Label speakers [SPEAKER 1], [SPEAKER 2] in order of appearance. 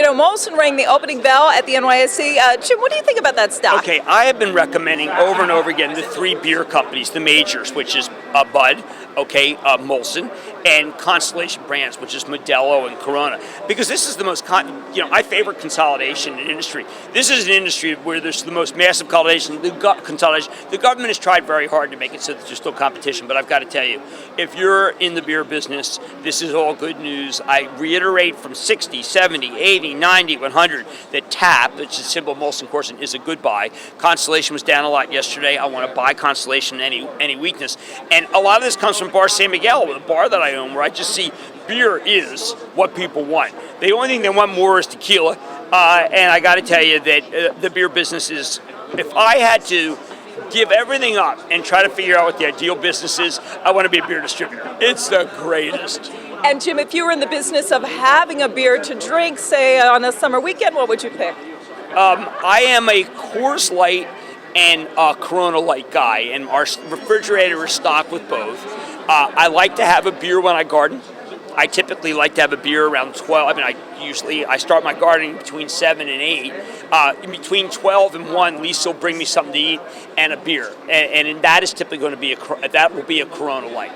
[SPEAKER 1] Molson rang the opening bell at the NYSE. Jim, what do you think about that stock?
[SPEAKER 2] Okay, I have been recommending over and over again the three beer companies, the majors, which is Bud, Molson, and Constellation brands, which is Modelo and Corona. Because this is the most, I favor consolidation in industry. This is an industry where there's the most massive consolidation. The government has tried very hard to make it so that there's still competition, but I've got to tell you, if you're in the beer business, this is all good news. I reiterate from 60, 70, 80, 90, 100 that TAP, which is symbol Molson Coors, is a good buy. Constellation was down a lot yesterday. I want to buy Constellation any weakness. And a lot of this comes from Bar San Miguel, the bar that I own, where I just see beer is what people want. The only thing they want more is tequila. And I got to tell you that the beer business is, if I had to give everything up and try to figure out what the ideal business is, I want to be a beer distributor. It's the greatest.
[SPEAKER 1] And Jim, if you were in the business of having a beer to drink, say on a summer weekend, what would you pick?
[SPEAKER 2] I am a Coors Light and Corona Light guy, and our refrigerator is stocked with both. I like to have a beer when I garden. I typically like to have a beer around 12. I start my gardening between 7 and 8. In between 12 and 1, Lisa will bring me something to eat and a beer, and that is typically going to be that will be a Corona Light.